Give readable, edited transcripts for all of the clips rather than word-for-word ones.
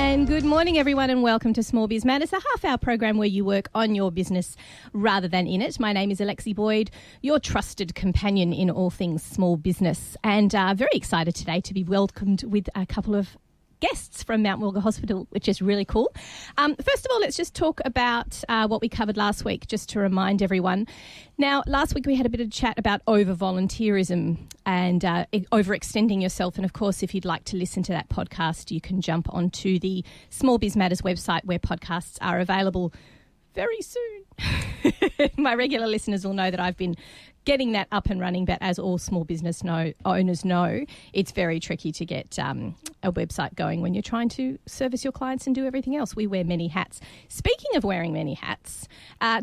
And good morning, everyone, and welcome to Small Biz Matters, a half-hour program where you work on your business rather than in it. My name is Alexi Boyd, your trusted companion in all things small business, and very excited today to be welcomed with a couple of guests from Mount Wilga Hospital, which is really cool. First of all, let's just talk about what we covered last week, just to remind everyone. Now, last week we had a bit of chat about over-volunteerism and overextending yourself. And, of course, if you'd like to listen to that podcast, you can jump onto the Small Biz Matters website where podcasts are available very soon. My regular listeners will know that I've been getting that up and running, but as all small business owners know, it's very tricky to get a website going when you're trying to service your clients and do everything else. We wear many hats. Speaking of wearing many hats,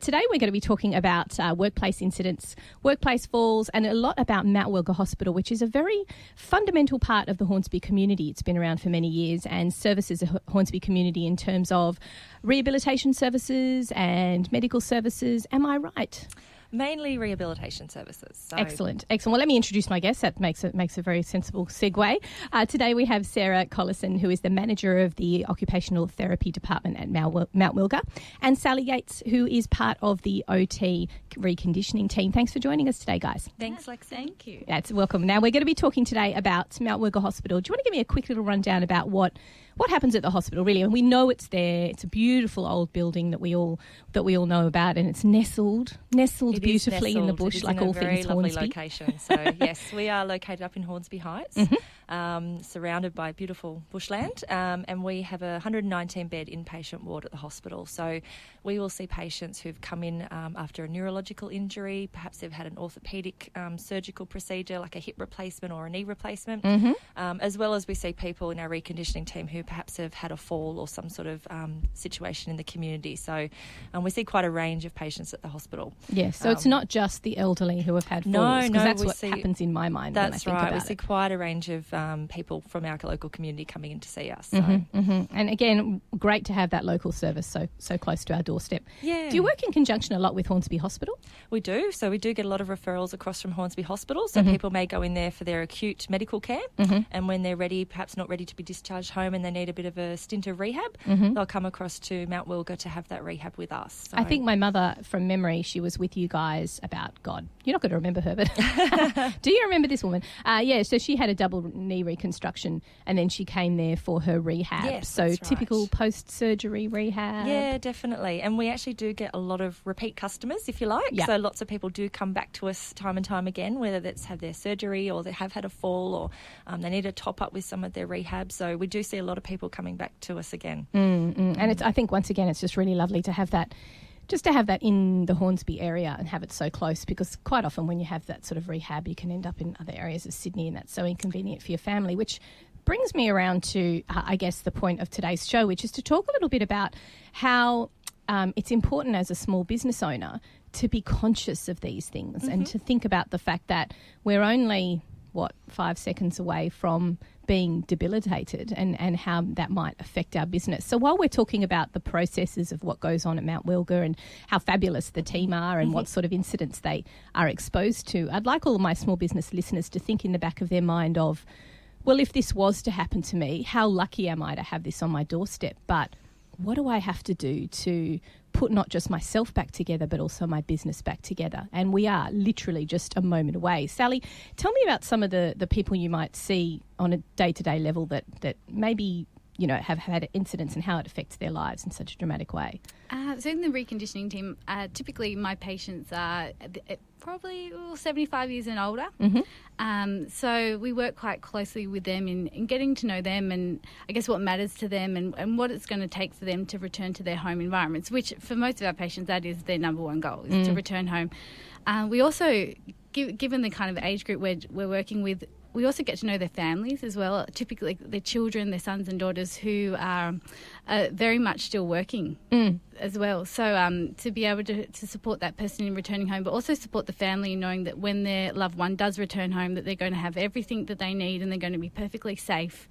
today we're going to be talking about workplace incidents, workplace falls, and a lot about Mount Wilga Hospital, which is a very fundamental part of the Hornsby community. It's been around for many years and services the Hornsby community in terms of rehabilitation services and medical services. Am I right? Mainly rehabilitation services. So. Excellent. Well, let me introduce my guest. That makes a very sensible segue. Today we have Sarah Collison, who is the manager of the Occupational Therapy Department at Mount Wilga, and Sally Yates, who is part of the OT reconditioning team. Thanks for joining us today, guys. Thanks, Lex. Thank you. That's welcome. Now we're going to be talking today about Mount Wilga Hospital. Do you want to give me a quick little rundown about what happens at the hospital, really? And we know it's there. It's a beautiful old building that we all know about, and it's nestled beautifully in the bush, like all things Hornsby. It is in a very lovely location. So yes, we are located up in Hornsby Heights, surrounded by beautiful bushland, and we have a 119-bed inpatient ward at the hospital. So we will see patients who've come in after a neurological injury. Perhaps they've had an orthopaedic surgical procedure, like a hip replacement or a knee replacement, as well as we see people in our reconditioning team who perhaps have had a fall or some sort of situation in the community. So we see quite a range of patients at the hospital. Yes, so it's not just the elderly who have had falls, because that's what happens in my mind when I think about it. We see quite a range of people from our local community coming in to see us. So. And again, great to have that local service so close to our doorstep. Yeah. Do you work in conjunction a lot with Hornsby Hospital? We do. So we do get a lot of referrals across from Hornsby Hospital. So people may go in there for their acute medical care, and when they're ready, perhaps not ready to be discharged home and they need a bit of a stint of rehab, they'll come across to Mount Wilga to have that rehab with us. So. I think my mother, from memory, she was with you guys about, God, you're not going to remember her, but do you remember this woman? So she had a double knee reconstruction and then she came there for her rehab. Yes, so that's typical right. Post-surgery rehab. Yeah, definitely. And we actually do get a lot of repeat customers, if you like. Yep. So lots of people do come back to us time and time again, whether that's had their surgery or they have had a fall or they need a top up with some of their rehab. So we do see a lot of people coming back to us again. And I think once again it's just really lovely to have that, just to have that in the Hornsby area and have it so close, because quite often when you have that sort of rehab you can end up in other areas of Sydney and that's so inconvenient for your family, which brings me around to I guess the point of today's show, which is to talk a little bit about how it's important as a small business owner to be conscious of these things and to think about the fact that we're only 5 seconds away from being debilitated and how that might affect our business. So while we're talking about the processes of what goes on at Mount Wilga and how fabulous the team are and what sort of incidents they are exposed to, I'd like all of my small business listeners to think in the back of their mind of, well, if this was to happen to me, how lucky am I to have this on my doorstep? But what do I have to do to put not just myself back together, but also my business back together? And we are literally just a moment away. Sally, tell me about some of the people you might see on a day-to-day level that maybe, have had incidents and how it affects their lives in such a dramatic way. So in the reconditioning team, typically my patients are probably 75 years and older. So we work quite closely with them in getting to know them and I guess what matters to them and what it's going to take for them to return to their home environments, which for most of our patients, that is their number one goal, is to return home. We also, given the kind of age group we're working with, we also get to know their families as well, typically their children, their sons and daughters who are very much still working as well. So to be able to support that person in returning home, but also support the family in knowing that when their loved one does return home, that they're going to have everything that they need and they're going to be perfectly safe.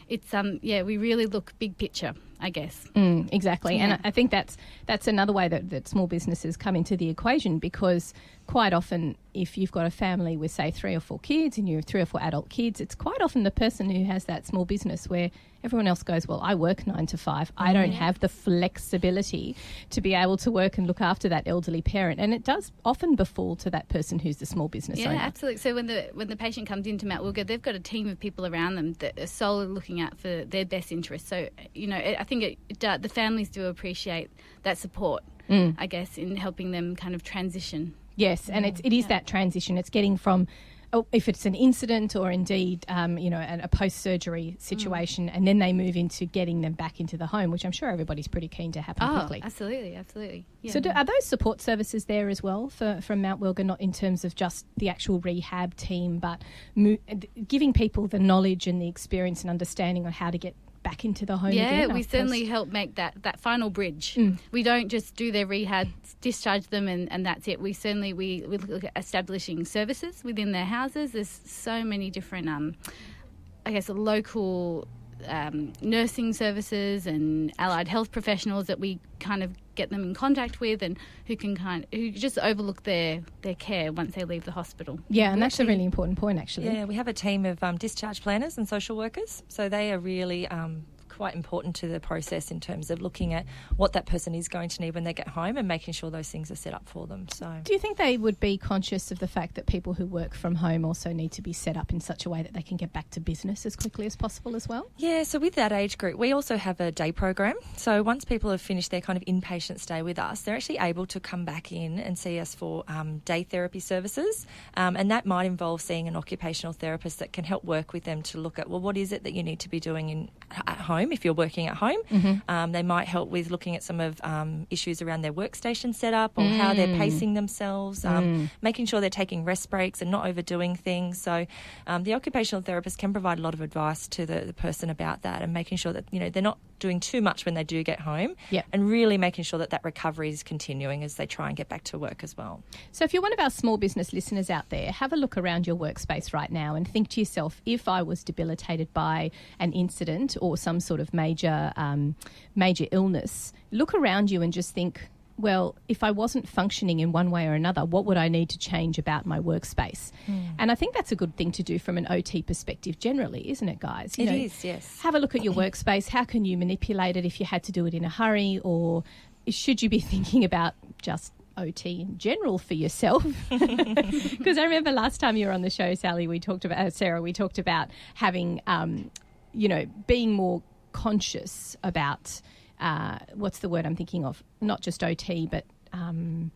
It's we really look big picture I guess. Exactly. Yeah. And I think that's another way that small businesses come into the equation, because quite often if you've got a family with, say, 3 or 4 kids and you have 3 or 4 adult kids, it's quite often the person who has that small business where everyone else goes, well, I work 9 to 5. I don't have the flexibility to be able to work and look after that elderly parent. And it does often befall to that person who's the small business owner. Yeah, absolutely. So when the patient comes into Mount Wilga, they've got a team of people around them that are solely looking out for their best interests. So, I think the families do appreciate that support, I guess, in helping them kind of transition. Yes, and it is that transition. It's getting from, if it's an incident or indeed, a post-surgery situation, and then they move into getting them back into the home, which I'm sure everybody's pretty keen to happen quickly. Absolutely. Yeah. So are those support services there as well from Mount Wilga, not in terms of just the actual rehab team, but giving people the knowledge and the experience and understanding on how to get back into the home again? Yeah, we certainly help make that final bridge. We don't just do their rehab, discharge them and that's it. We look at establishing services within their houses. There's so many different, local nursing services and allied health professionals that we kind of get them in contact with, and who just overlook their care once they leave the hospital. Yeah, and that's a really important point, actually. Yeah, we have a team of discharge planners and social workers, so they are really quite important to the process in terms of looking at what that person is going to need when they get home and making sure those things are set up for them. So, do you think they would be conscious of the fact that people who work from home also need to be set up in such a way that they can get back to business as quickly as possible as well? Yeah, so with that age group, we also have a day program. So once people have finished their kind of inpatient stay with us, they're actually able to come back in and see us for day therapy services. And that might involve seeing an occupational therapist that can help work with them to look at, well, what is it that you need to be doing at home if you're working at home. They might help with looking at some of issues around their workstation setup or how they're pacing themselves, making sure they're taking rest breaks and not overdoing things. So the occupational therapist can provide a lot of advice to the person about that, and making sure that they're not doing too much when they do get home, and really making sure that recovery is continuing as they try and get back to work as well. So if you're one of our small business listeners out there, have a look around your workspace right now and think to yourself, if I was debilitated by an incident or some sort of major illness, look around you and just think, well, if I wasn't functioning in one way or another, what would I need to change about my workspace? And I think that's a good thing to do from an OT perspective generally, isn't it, guys? It is, yes. Have a look at your workspace. How can you manipulate it if you had to do it in a hurry, or should you be thinking about just OT in general for yourself? Because I remember last time you were on the show, Sarah, we talked about having, being more conscious about what's the word I'm thinking of? Not just OT, but when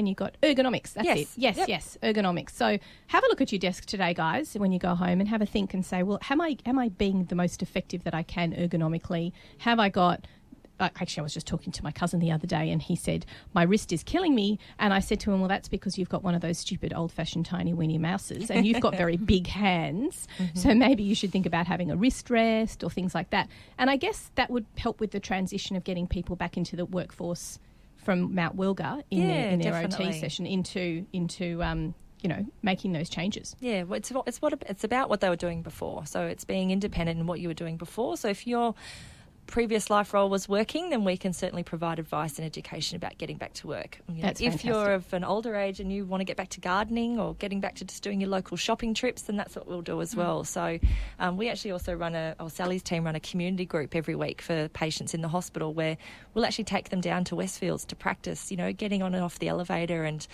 you got ergonomics. That's it. Yes, ergonomics. So have a look at your desk today, guys, when you go home, and have a think and say, well, am I being the most effective that I can ergonomically? Have I got... Actually, I was just talking to my cousin the other day and he said, my wrist is killing me. And I said to him, well, that's because you've got one of those stupid old-fashioned tiny weenie mouses and you've got very big hands. So maybe you should think about having a wrist rest or things like that. And I guess that would help with the transition of getting people back into the workforce from Mount Wilga in their OT session into making those changes. Yeah, well, it's about what they were doing before. So it's being independent in what you were doing before. So if you're previous life role was working, then we can certainly provide advice and education about getting back to work. That's if fantastic. You're of an older age and you want to get back to gardening or getting back to just doing your local shopping trips, then that's what we'll do as well. So we actually also Sally's team run a community group every week for patients in the hospital where we'll actually take them down to Westfields to practice, getting on and off the elevator and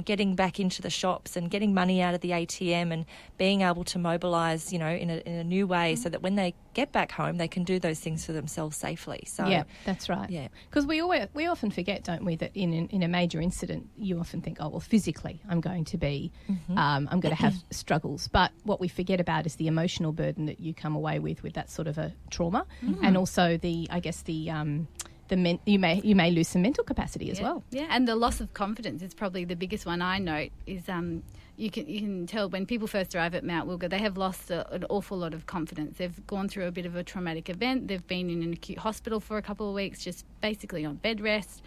getting back into the shops and getting money out of the ATM and being able to mobilise, in a new way so that when they get back home, they can do those things for themselves safely. So yeah, that's right. Yeah, because we often forget, don't we, that in a major incident, you often think, oh well, physically I'm going to be, I'm going to have struggles. But what we forget about is the emotional burden that you come away with that sort of a trauma, and also you may lose some mental capacity as well. Yeah, and the loss of confidence is probably the biggest one I note. Is you can tell when people first arrive at Mount Wilga, they have lost an awful lot of confidence. They've gone through a bit of a traumatic event. They've been in an acute hospital for a couple of weeks, just basically on bed rest.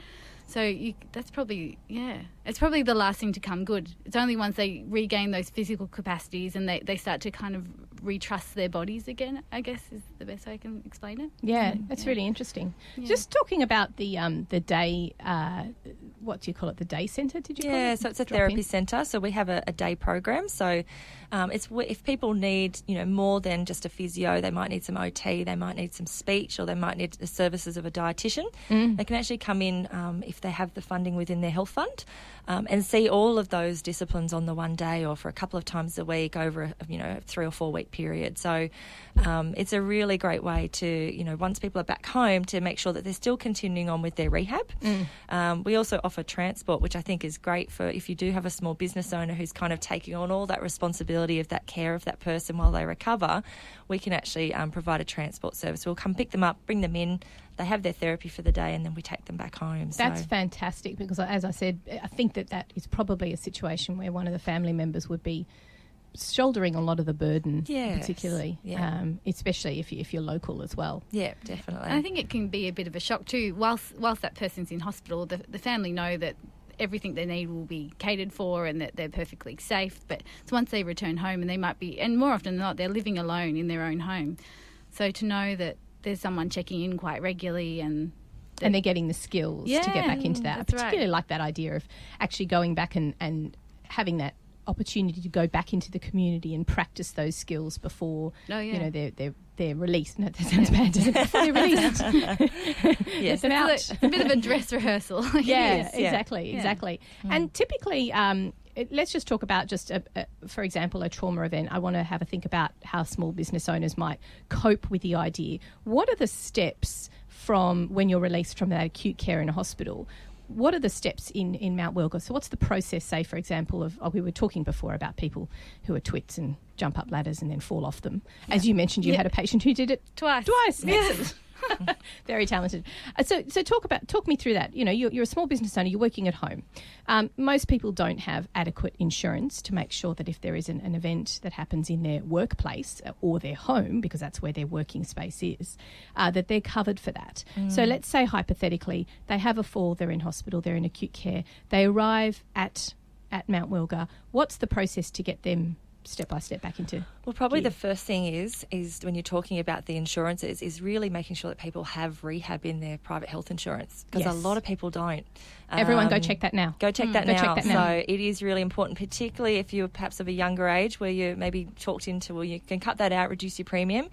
So that's probably, it's probably the last thing to come good. It's only once they regain those physical capacities and they start to kind of retrust their bodies again, I guess is the best way I can explain it. Yeah, that's really interesting. Yeah. Just talking about the day, what do you call it, the day centre, did you call it? Yeah, so it's a therapy centre. So we have a day program. So it's if people need, more than just a physio, they might need some OT, they might need some speech, or they might need the services of a dietitian. They can actually come in if they have the funding within their health fund and see all of those disciplines on the one day or for a couple of times a week over a 3 or 4 week period. So it's a really great way to, once people are back home, to make sure that they're still continuing on with their rehab. We also offer transport, which I think is great for if you do have a small business owner who's kind of taking on all that responsibility of that care of that person while they recover. We can actually provide a transport service. We'll come pick them up, bring them in, they have their therapy for the day, and then we take them back home. That's fantastic, because as I said, I think that is probably a situation where one of the family members would be shouldering a lot of the burden, particularly, especially if you're local as well. Yeah, definitely. And I think it can be a bit of a shock too. Whilst that person's in hospital, the family know that everything they need will be catered for and that they're perfectly safe. But it's once they return home, and they might be, and more often than not, they're living alone in their own home. So to know that there's someone checking in quite regularly and they're getting the skills to get back into that. I particularly like that idea of actually going back and having that opportunity to go back into the community and practice those skills before they're released. No, that sounds bad, doesn't it? Before they're released. Yes, it's a bit of a dress rehearsal. Exactly. And typically, let's just talk about for example, a trauma event. I want to have a think about how small business owners might cope with the idea. What are the steps from when you're released from that acute care in a hospital? What are the steps in Mount Wellga? So what's the process, say, for example, we were talking before about people who are twits and jump up ladders and then fall off them. As you mentioned, you had a patient who did it twice. Yes. Very talented. So talk me through that. You're a small business owner, you're working at home. Most people don't have adequate insurance to make sure that if there is an event that happens in their workplace or their home, because that's where their working space is, that they're covered for that. So let's say hypothetically they have a fall, they're in hospital, they're in acute care, they arrive at Mount Wellga. What's the process to get them step by step back into Well, probably the first thing is when you're talking about the insurances is really making sure that people have rehab in their private health insurance, because a lot of people don't. Everyone go check that now. Go check that now. So it is really important, particularly if you're perhaps of a younger age where you maybe talked into, well, you can cut that out, reduce your premium.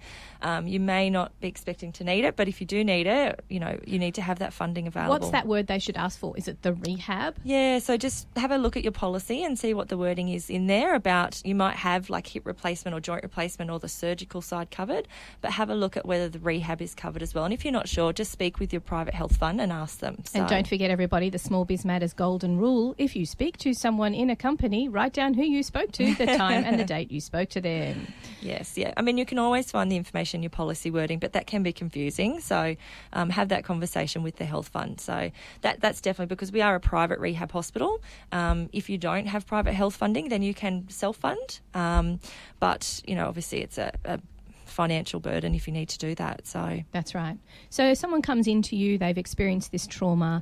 You may not be expecting to need it, but if you do need it, you need to have that funding available. What's that word they should ask for? Is it the rehab? Yeah, so just have a look at your policy and see what the wording is in there about, you might have like hip replacement or joint replacement or the surgical side covered, but have a look at whether the rehab is covered as well. And if you're not sure, just speak with your private health fund and ask them. And don't forget, everybody, the Small Biz Matters golden rule: if you speak to someone in a company, write down who you spoke to, the time and the date you spoke to them. Yes, yeah. I mean, you can always find the information in your policy wording, but that can be confusing. So have that conversation with the health fund. So that's definitely, because we are a private rehab hospital. If you don't have private health funding, then you can self-fund. But, obviously it's a financial burden if you need to do that. So that's right. So someone comes into you, they've experienced this trauma.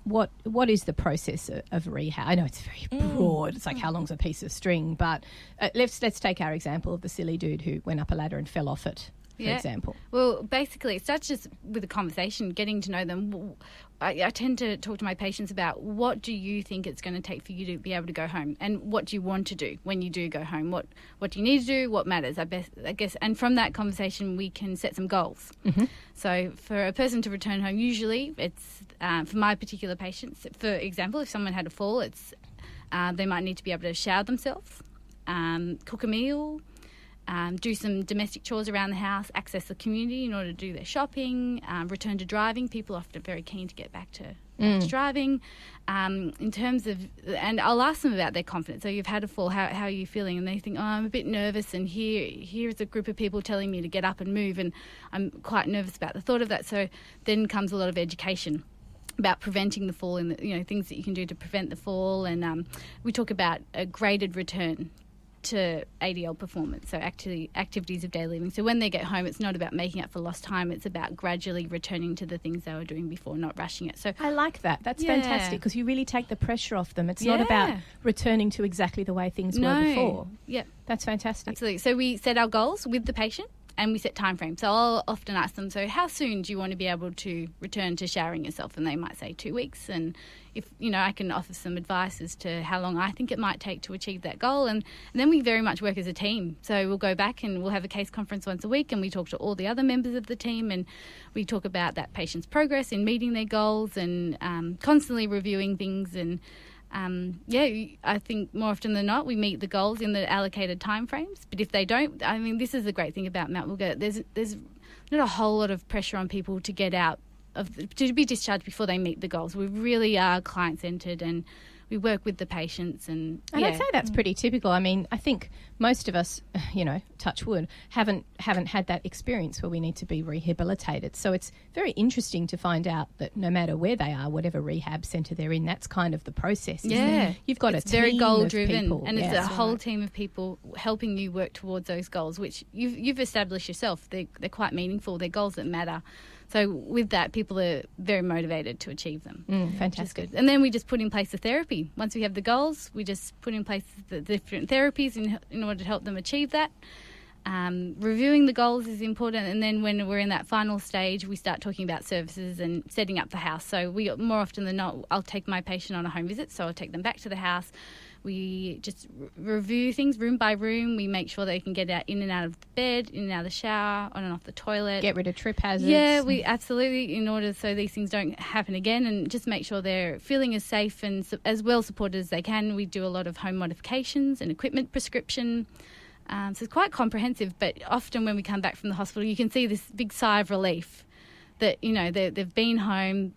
What is the process of rehab? I know it's very broad. It's like how long's a piece of string, but let's take our example of the silly dude who went up a ladder and fell off it. For example. Well, basically, it starts just with a conversation, getting to know them. I tend to talk to my patients about, what do you think it's going to take for you to be able to go home, and what do you want to do when you do go home? What do you need to do? What matters? I guess. And from that conversation, we can set some goals. Mm-hmm. So for a person to return home, usually it's for my particular patients. For example, if someone had a fall, it's they might need to be able to shower themselves, cook a meal. Do some domestic chores around the house, access the community in order to do their shopping, return to driving. People are often very keen to get back to driving. In terms of, and I'll ask them about their confidence. So you've had a fall, how are you feeling? And they think, I'm a bit nervous, and here's a group of people telling me to get up and move, and I'm quite nervous about the thought of that. So then comes a lot of education about preventing the fall and things that you can do to prevent the fall. And we talk about a graded return to ADL performance, so activities of daily living. So when they get home, it's not about making up for lost time. It's about gradually returning to the things they were doing before, not rushing it. So I like that. That's fantastic, because you really take the pressure off them. It's not about returning to exactly the way things were before. Yeah, that's fantastic. Absolutely. So we set our goals with the patient, and we set time frames. So I'll often ask them, so how soon do you want to be able to return to showering yourself? And they might say 2 weeks. And if, I can offer some advice as to how long I think it might take to achieve that goal. And then we very much work as a team. So we'll go back and we'll have a case conference once a week, and we talk to all the other members of the team, and we talk about that patient's progress in meeting their goals, and constantly reviewing things. And I think more often than not we meet the goals in the allocated timeframes. But if they don't, this is the great thing about Mount Wilga. There's not a whole lot of pressure on people to get out to be discharged before they meet the goals. We really are client-centred, and we work with the patients. And I'd say that's pretty typical. I think most of us, touch wood, haven't had that experience where we need to be rehabilitated. So it's very interesting to find out that no matter where they are, whatever rehab centre they're in, that's kind of the process. Isn't it? You've got a team very goal-driven, of people. and it's a whole team of people helping you work towards those goals, which you've established yourself. They're quite meaningful. They're goals that matter. So with that, people are very motivated to achieve them. Fantastic. And then we just put in place the therapy. Once we have the goals, we just put in place the different therapies in order to help them achieve that. Reviewing the goals is important, and then when we're in that final stage, we start talking about services and setting up the house. So we more often than not, I'll take my patient on a home visit, so I'll take them back to the house. We just review things room by room. We make sure they can get in and out of the bed, in and out of the shower, on and off the toilet. Get rid of trip hazards. Yeah, we absolutely, in order so these things don't happen again, and just make sure they're feeling as safe and as well supported as they can. We do a lot of home modifications and equipment prescription. So it's quite comprehensive, but often when we come back from the hospital, you can see this big sigh of relief that, they've been home.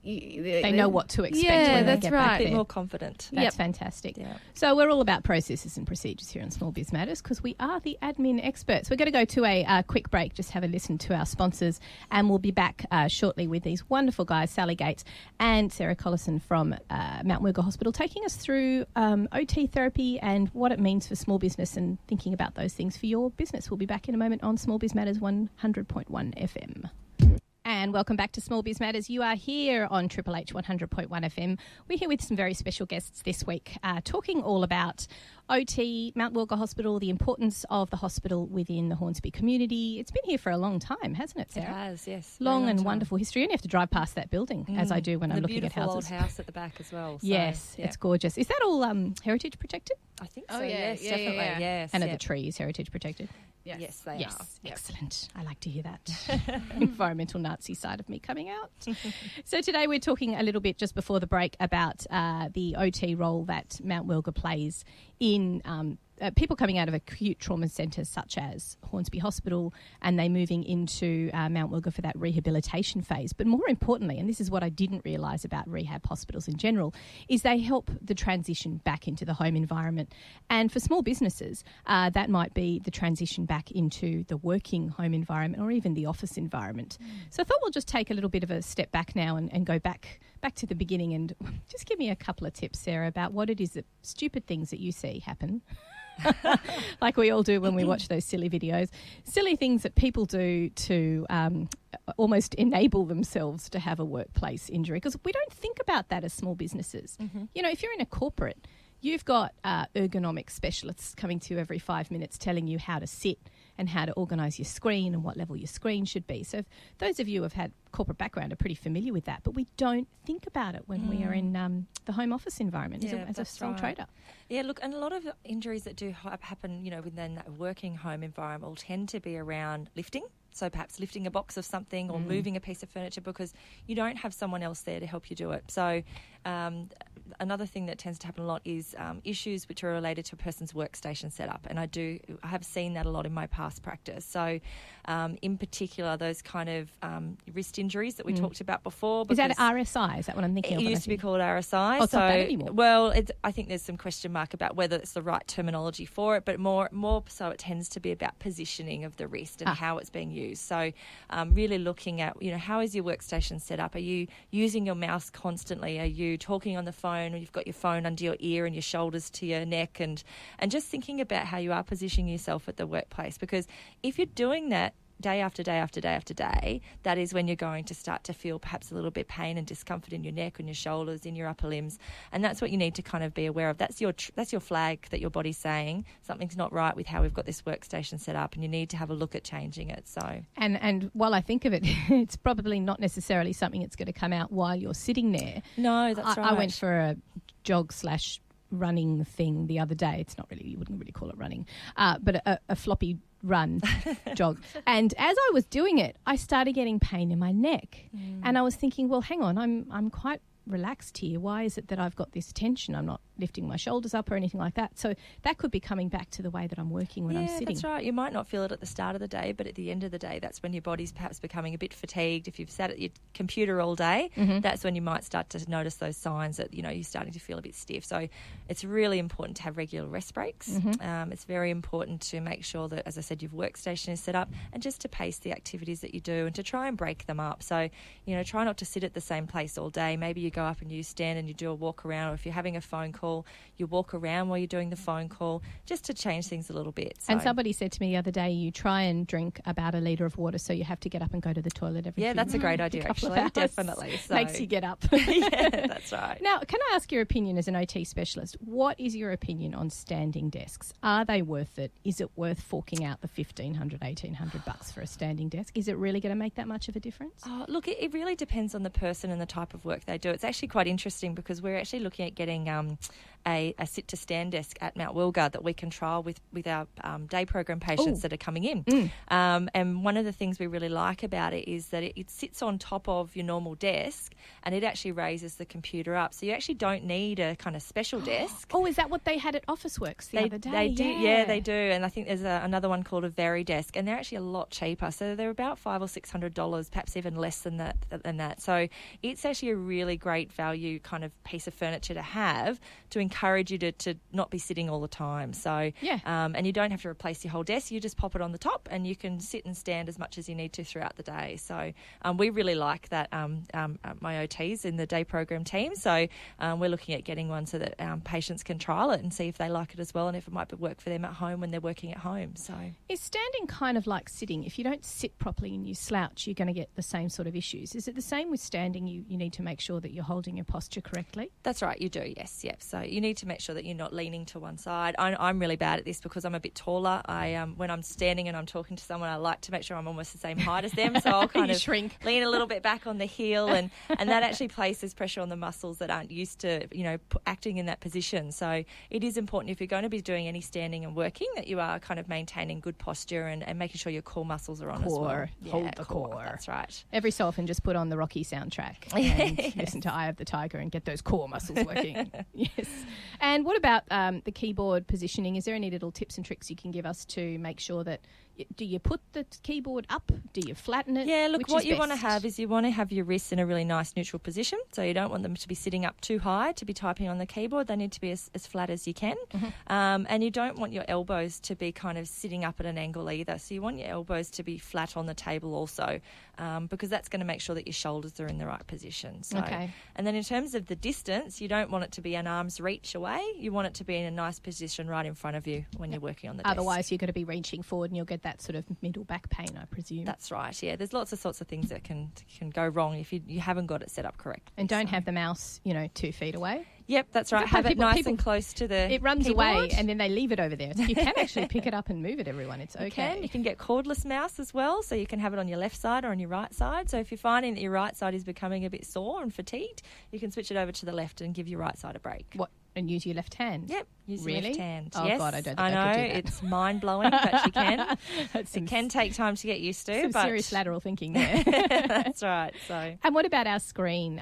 They know what to expect that's when they get right. back there. A bit more confident. That's fantastic. Yeah. So we're all about processes and procedures here on Small Biz Matters, because we are the admin experts. We're going to go to a quick break, just have a listen to our sponsors, and we'll be back shortly with these wonderful guys, Sally Gates and Sarah Collison from Mount Wilga Hospital, taking us through OT therapy and what it means for small business and thinking about those things for your business. We'll be back in a moment on Small Biz Matters 100.1 FM. And welcome back to Small Biz Matters. You are here on Triple H 100.1 FM. We're here with some very special guests this week, talking all about OT, Mount Wilga Hospital, the importance of the hospital within the Hornsby community. It's been here for a long time, hasn't it, Sarah? It has, yes. Long and wonderful history. You only have to drive past that building, as I do when I'm looking at houses. The beautiful old house at the back as well. So, yes, it's gorgeous. Is that all heritage protected? I think so, yes, definitely. Yeah. Yes, And are the trees heritage protected? Yes, they are. Yes, excellent. I like to hear that. Environmental Nazi side of me coming out. So today we're talking a little bit just before the break about the OT role that Mount Wilga plays in people coming out of acute trauma centres such as Hornsby Hospital, and they moving into Mount Wilga for that rehabilitation phase. But more importantly, and this is what I didn't realise about rehab hospitals in general, is they help the transition back into the home environment. And for small businesses, that might be the transition back into the working home environment or even the office environment. So I thought we'll just take a little bit of a step back now and go back to the beginning, and just give me a couple of tips, Sarah, about what it is that stupid things that you see happen. Like we all do when we watch those silly videos, silly things that people do to almost enable themselves to have a workplace injury, because we don't think about that as small businesses. If you're in a corporate, you've got ergonomic specialists coming to you every 5 minutes telling you how to sit and how to organise your screen and what level your screen should be. So if those of you who have had corporate background are pretty familiar with that, but we don't think about it when we are in the home office environment as a sole trader. Yeah, look, and a lot of injuries that do happen, within that working home environment will tend to be around lifting. So perhaps lifting a box of something or moving a piece of furniture because you don't have someone else there to help you do it. So another thing that tends to happen a lot is issues which are related to a person's workstation setup. And I have seen that a lot in my past practice. So in particular, those kind of wrist injuries that we talked about before. Is that RSI? Is that what I'm thinking of? It used to be called RSI. Oh, it's not that anymore. Well, I think there's some question mark about whether it's the right terminology for it, but more so it tends to be about positioning of the wrist and how it's being used. use. So really looking at, how is your workstation set up? Are you using your mouse constantly? Are you talking on the phone, or you've got your phone under your ear and your shoulders to your neck? And just thinking about how you are positioning yourself at the workplace, because if you're doing that day after day after day after day, that is when you're going to start to feel perhaps a little bit pain and discomfort in your neck and your shoulders, in your upper limbs, and that's what you need to kind of be aware of. That's your flag that your body's saying something's not right with how we've got this workstation set up, and you need to have a look at changing it. So and while I think of it, it's probably not necessarily something that's going to come out while you're sitting there. No, that's right. I went for a jog/running thing the other day. It's not really, you wouldn't really call it running, but a floppy run jog. And as I was doing it, I started getting pain in my neck. And I was thinking, well, hang on, I'm quite relaxed here. Why is it that I've got this tension? I'm not lifting my shoulders up or anything like that. So that could be coming back to the way that I'm working when I'm sitting. That's right. You might not feel it at the start of the day, but at the end of the day, that's when your body's perhaps becoming a bit fatigued. If you've sat at your computer all day, that's when you might start to notice those signs that, you're starting to feel a bit stiff. So it's really important to have regular rest breaks. It's very important to make sure that, as I said, your workstation is set up, and just to pace the activities that you do and to try and break them up. So, try not to sit at the same place all day. Maybe you go up and you stand and you do a walk around, or if you're having a phone call, you walk around while you're doing the phone call, just to change things a little bit. So. And somebody said to me the other day, you try and drink about 1 litre of water, so you have to get up and go to the toilet every Yeah, that's a great idea, actually. Definitely. So. Makes you get up. Yeah, that's right. Now, can I ask your opinion as an OT specialist? What is your opinion on standing desks? Are they worth it? Is it worth forking out the $1,500, $1,800 for a standing desk? Is it really going to make that much of a difference? Oh, look, it really depends on the person and the type of work they do. It's actually quite interesting, because we're actually looking at getting a sit-to-stand desk at Mount Wilgar that we can trial with our day program patients that are coming in. And one of the things we really like about it is that it sits on top of your normal desk, and it actually raises the computer up. So you actually don't need a kind of special desk. Oh, is that what they had at Officeworks the other day? They do, yeah, they do. And I think there's another one called a Veridesk, and they're actually a lot cheaper. So they're about $500 or $600, perhaps even less than that. So it's actually a really great value kind of piece of furniture to have, to encourage you to not be sitting all the time. So, and you don't have to replace your whole desk. You just pop it on the top, and you can sit and stand as much as you need to throughout the day. So we really like that, my OTs in the day program team. So we're looking at getting one so that patients can trial it and see if they like it as well, and if it might work for them at home when they're working at home. So is standing kind of like sitting? If you don't sit properly and you slouch, you're going to get the same sort of issues. Is it the same with standing? You need to make sure that you're holding your posture correctly? That's right, you do, yes. Yep. So you need to make sure that you're not leaning to one side. I'm really bad at this because I'm a bit taller. When I'm standing and I'm talking to someone, I like to make sure I'm almost the same height as them. So I'll kind of shrink, lean a little bit back on the heel, and that actually places pressure on the muscles that aren't used to, acting in that position. So it is important, if you're going to be doing any standing and working, that you are kind of maintaining good posture and making sure your core muscles are on as well. Hold the core. That's right. Every so often, just put on the Rocky soundtrack and listen to Eye of the Tiger and get those core muscles working. Yes. And what about the keyboard positioning? Is there any little tips and tricks you can give us to make sure that, do you put the keyboard up? Do you flatten it? Yeah, look, what you want to have is you want to have your wrists in a really nice neutral position. So you don't want them to be sitting up too high to be typing on the keyboard. They need to be as flat as you can. And you don't want your elbows to be kind of sitting up at an angle either. So you want your elbows to be flat on the table also, because that's going to make sure that your shoulders are in the right position. So, and then in terms of the distance, you don't want it to be an arm's reach away. You want it to be in a nice position right in front of you when you're working on the desk. Otherwise, you're going to be reaching forward and you'll get that sort of middle back pain, I presume. That's right, yeah. There's lots of things that can go wrong if you haven't got it set up correctly. And don't have the mouse, 2 feet away. Yep, that's right. Have it nice and close to the It runs keyboard. away and then they leave it over there. So you can actually pick it up and move it, everyone. It's okay. You can get cordless mouse as well, so you can have it on your left side or on your right side. So if you're finding that your right side is becoming a bit sore and fatigued, you can switch it over to the left and give your right side a break. What? And use your left hand? Yep, use really? your left hand. Oh, yes. God, I don't think I know, I could do that. It's mind-blowing, but you can. It can take time to get used to. Some serious lateral thinking there. That's right. So, and what about our screen?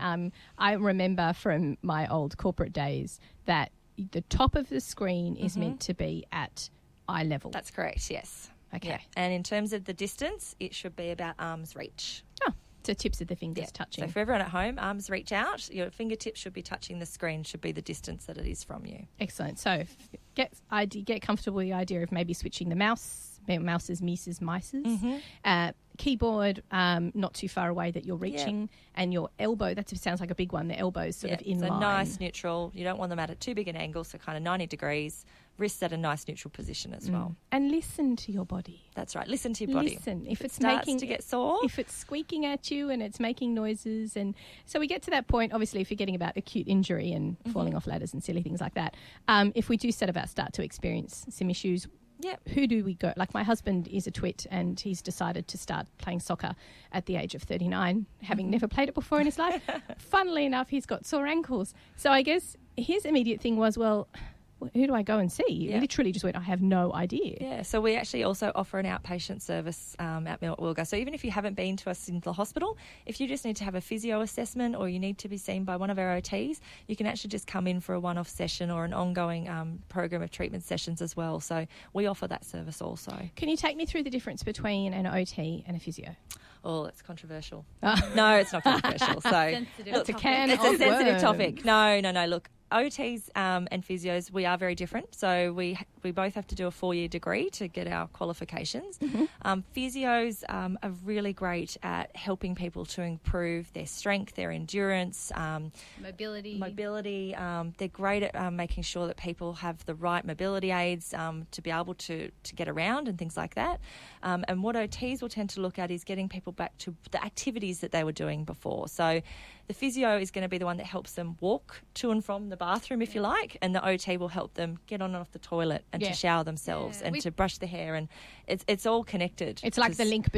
I remember from my old corporate days that the top of the screen is meant to be at eye level. That's correct, yes. Okay. Yeah. And in terms of the distance, it should be about arm's reach. Oh. So tips of the fingers touching. So for everyone at home, arms reach out. Your fingertips should be touching the screen, should be the distance that it is from you. Excellent. So get comfortable with the idea of maybe switching the mouse mouses, mices, mices. Keyboard, not too far away that you're reaching, and your elbow, that sounds like a big one, the elbow's sort of in so line. Nice neutral. You don't want them at too big an angle, so kind of 90 degrees. Wrists at a nice neutral position as well. And listen to your body. That's right. Listen to your body. Listen. If it starts to get sore. If it's squeaking at you and it's making noises. And so we get to that point, obviously, if you're getting about acute injury and falling off ladders and silly things like that. If we do start to experience some issues, who do we go? Like my husband is a twit and he's decided to start playing soccer at the age of 39, having never played it before in his life. Funnily enough, he's got sore ankles. So I guess his immediate thing was, well, who do I go and see? He literally just went, I have no idea. Yeah, so we actually also offer an outpatient service at Wilga. So even if you haven't been to us in the hospital, if you just need to have a physio assessment or you need to be seen by one of our OTs, you can actually just come in for a one-off session or an ongoing program of treatment sessions as well. So we offer that service also. Can you take me through the difference between an OT and a physio? Oh, it's controversial. No, it's not controversial. So Sensitive topic. It's a sensitive topic. No. Look, OTs and physios, we are very different. So we both have to do a 4-year degree to get our qualifications. Physios are really great at helping people to improve their strength, their endurance, mobility. They're great at making sure that people have the right mobility aids to be able to get around and things like that. And what OTs will tend to look at is getting people back to the activities that they were doing before. So the physio is going to be the one that helps them walk to and from the bathroom, if you like, and the OT will help them get on and off the toilet and to shower themselves and to brush their hair, and it's all connected. It's like the link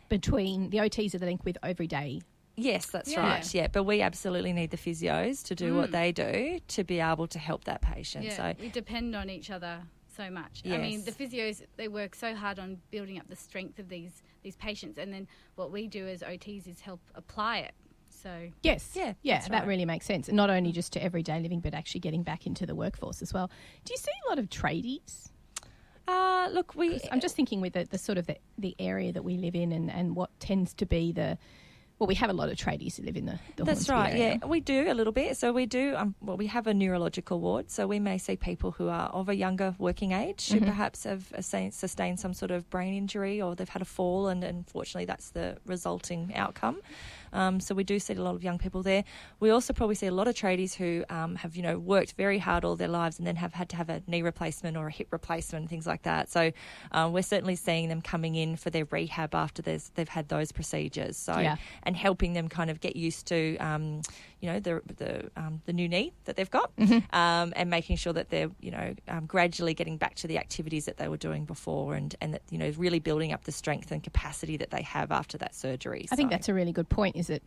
between the OTs are the link with everyday. Yes, that's right. Yeah, but we absolutely need the physios to do what they do to be able to help that patient. Yeah, so we depend on each other so much. Yes. I mean, the physios, they work so hard on building up the strength of these patients, and then what we do as OTs is help apply it. So yes, that right. really makes sense. Not only just to everyday living, but actually getting back into the workforce as well. Do you see a lot of tradies? Look, I'm just thinking with the sort of the area that we live in and what tends to be we have a lot of tradies who live in the That's Hornsby right, area. yeah. We do a little bit. So we do, we have a neurological ward, so we may see people who are of a younger working age who perhaps have sustained some sort of brain injury or they've had a fall and unfortunately that's the resulting outcome. So we do see a lot of young people there. We also probably see a lot of tradies who have, worked very hard all their lives and then have had to have a knee replacement or a hip replacement and things like that. So we're certainly seeing them coming in for their rehab after they've had those procedures. So and helping them kind of get used to, the new knee that they've got, and making sure that they're, gradually getting back to the activities that they were doing before, and that really building up the strength and capacity that they have after that surgery. I think that's a really good point. Is that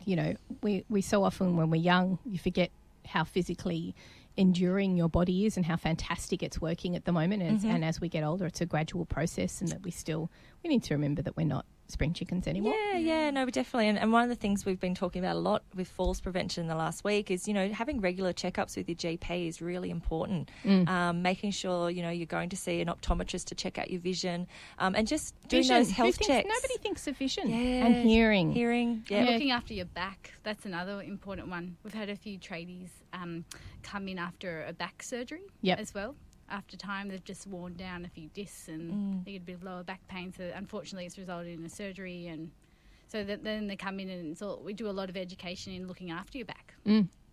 we so often when we're young you forget how physically enduring your body is and how fantastic it's working at the moment, and as we get older it's a gradual process, and that we need to remember that we're not spring chickens anymore. No, definitely. And one of the things we've been talking about a lot with falls prevention in the last week is, having regular checkups with your GP is really important. Making sure, you're going to see an optometrist to check out your vision, and just doing those health checks. Nobody thinks of vision and hearing. Looking after your back, that's another important one. We've had a few tradies come in after a back surgery as well. After time, they've just worn down a few discs and they get a bit of lower back pain. So unfortunately, it's resulted in a surgery, and so then they come in and we do a lot of education in looking after your back,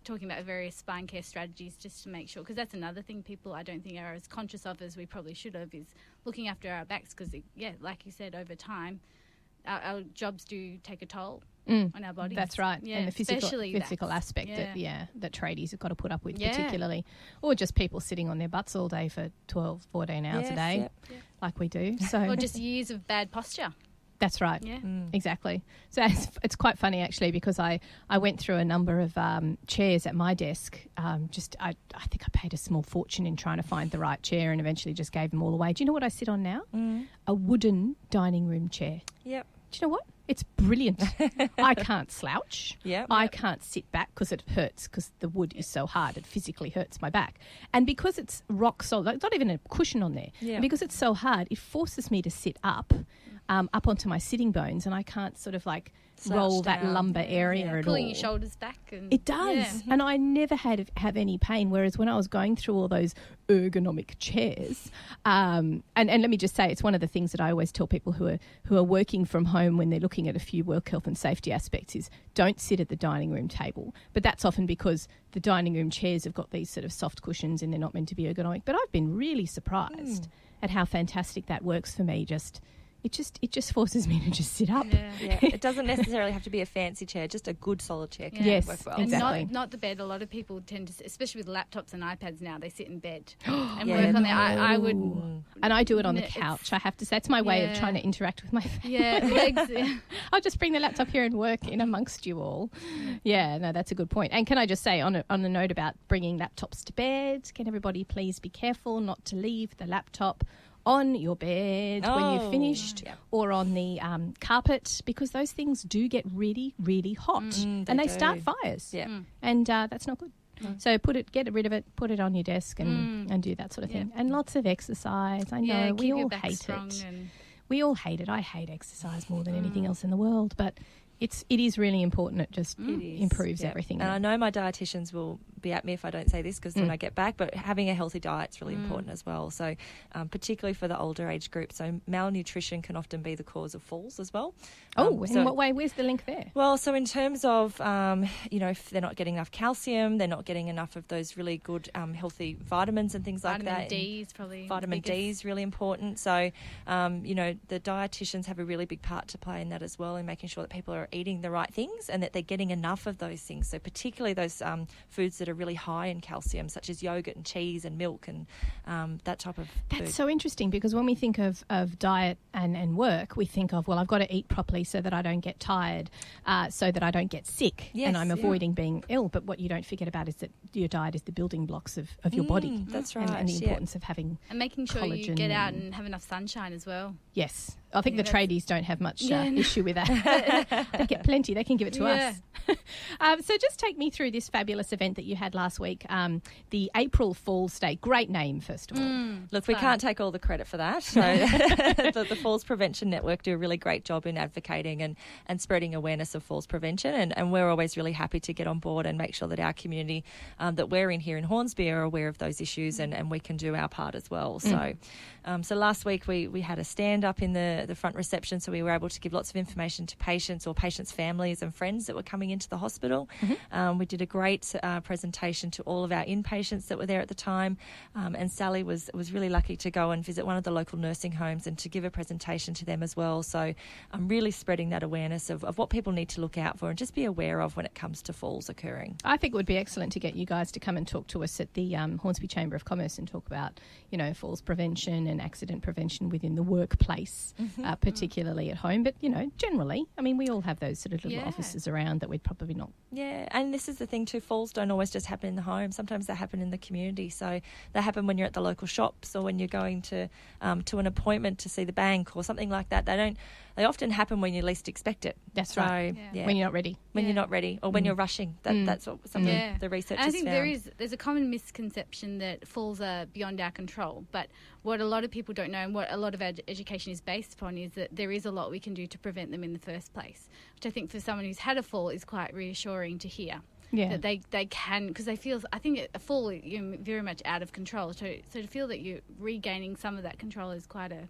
talking about various spine care strategies just to make sure, because that's another thing people I don't think are as conscious of as we probably should have, is looking after our backs, because like you said, over time, our jobs do take a toll on our bodies. That's right. Yeah, and the physical aspect that tradies have got to put up with particularly. Or just people sitting on their butts all day for 12, 14 hours a day like we do. So or just years of bad posture. That's right. Yeah. Exactly. So it's quite funny actually, because I went through a number of chairs at my desk. I think I paid a small fortune in trying to find the right chair, and eventually just gave them all away. Do you know what I sit on now? A wooden dining room chair. Yep. Do you know what? It's brilliant. I can't slouch. Yep. I can't sit back because it hurts, because the wood is so hard. It physically hurts my back. And because it's rock solid, like, not even a cushion on there, and because it's so hard, it forces me to sit up. up onto my sitting bones, and I can't sort of like roll that lumbar area at all. Pulling your shoulders back. And, it does. And I never have any pain, whereas when I was going through all those ergonomic chairs, and let me just say, it's one of the things that I always tell people who are working from home when they're looking at a few work health and safety aspects is don't sit at the dining room table. But that's often because the dining room chairs have got these sort of soft cushions and they're not meant to be ergonomic. But I've been really surprised at how fantastic that works for me. It just forces me to just sit up. Yeah. It doesn't necessarily have to be a fancy chair, just a good solid chair can work well. Exactly. And not the bed. A lot of people tend to, especially with laptops and iPads now, they sit in bed and work on there. I would... And I do it on the couch, I have to say. It's my way of trying to interact with my family. I'll just bring the laptop here and work in amongst you all. Yeah, no, that's a good point. And can I just say, on the note about bringing laptops to bed, can everybody please be careful not to leave the laptop on your bed when you've finished or on the carpet, because those things do get really, really hot and they start fires. And that's not good. So get rid of it, put it on your desk and do that sort of thing. And lots of exercise. I know we all hate it. We all hate it. I hate exercise more than anything else in the world, but it is really important. It just improves everything. And I know my dietitians will be at me if I don't say this, because when I get back, but having a healthy diet is really important as well. So particularly for the older age group. So malnutrition can often be the cause of falls as well. In what way? Where's the link there? Well, so in terms of, if they're not getting enough calcium, they're not getting enough of those really good healthy vitamins and things like that. Vitamin D is probably Vitamin D is really important. So, the dietitians have a really big part to play in that as well, in making sure that people are eating the right things and that they're getting enough of those things. So particularly those foods that are really high in calcium, such as yogurt and cheese and milk and that type of food. That's so interesting, because when we think of diet and work, we think of, well, I've got to eat properly so that I don't get tired, so that I don't get sick, and I'm avoiding being ill. But what you don't forget about is that your diet is the building blocks of your body. That's right. And the importance of having and making sure you get out and have enough sunshine as well. Yes. I think the tradies don't have much issue with that. They get plenty. They can give it to us. So just take me through this fabulous event that you had last week, the April Falls Day. Great name, first of all. Look, we can't take all the credit for that. So the Falls Prevention Network do a really great job in advocating and spreading awareness of falls prevention. And we're always really happy to get on board and make sure that our community that we're in here in Hornsby are aware of those issues and we can do our part as well. So last week we had a stand up in the front reception, so we were able to give lots of information to patients or patients' families and friends that were coming into the hospital. We did a great presentation to all of our inpatients that were there at the time, and Sally was really lucky to go and visit one of the local nursing homes and to give a presentation to them as well. So I'm really spreading that awareness of what people need to look out for and just be aware of when it comes to falls occurring. I think it would be excellent to get you guys to come and talk to us at the Hornsby Chamber of Commerce and talk about, falls prevention and accident prevention within the workplace, particularly at home. But, generally, I mean, we all have those sort of little offices around that we'd probably not. Yeah, and this is the thing too, falls don't always just happen in the home. Sometimes they happen in the community. So they happen when you're at the local shops or when you're going to an appointment to see the bank or something like that. They often happen when you least expect it. That's right. When you're not ready. When you're not ready or when you're rushing. That's what some of the research has found. I think there's a common misconception that falls are beyond our control. But what a lot of people don't know and what a lot of our education is based upon is that there is a lot we can do to prevent them in the first place, which I think for someone who's had a fall is quite reassuring to hear. That they can, because they feel, I think a fall, you're very much out of control. So to feel that you're regaining some of that control is quite a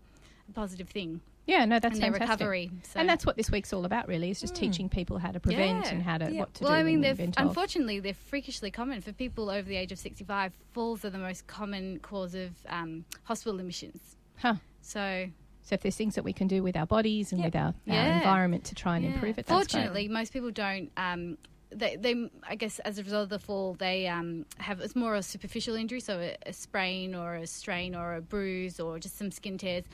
positive thing. Yeah, no, that's fantastic. Recovery. So. And that's what this week's all about, really, is just teaching people how to prevent and what to do. Well, I mean, unfortunately, they're freakishly common. For people over the age of 65, falls are the most common cause of hospital admissions. So if there's things that we can do with our bodies and with our environment to try and improve it, that's Fortunately, most people don't... They I guess as a result of the fall, they have, it's more a superficial injury, so a sprain or a strain or a bruise or just some skin tears.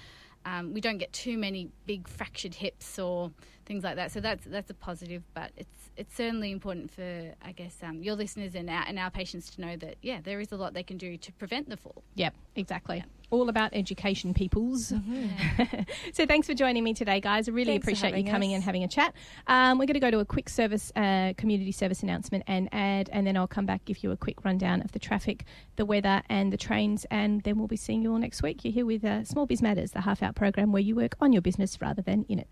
We don't get too many big fractured hips or things like that, so that's a positive. But it's certainly important for, I guess, your listeners and our patients to know that there is a lot they can do to prevent the fall. Yep, Exactly. Yeah. All about education, peoples. Mm-hmm. So thanks for joining me today, guys. I really appreciate you coming and having a chat. We're going to go to a quick community service announcement and then I'll come back, give you a quick rundown of the traffic, the weather and the trains, and then we'll be seeing you all next week. You're here with Small Biz Matters, the half-hour program where you work on your business rather than in it.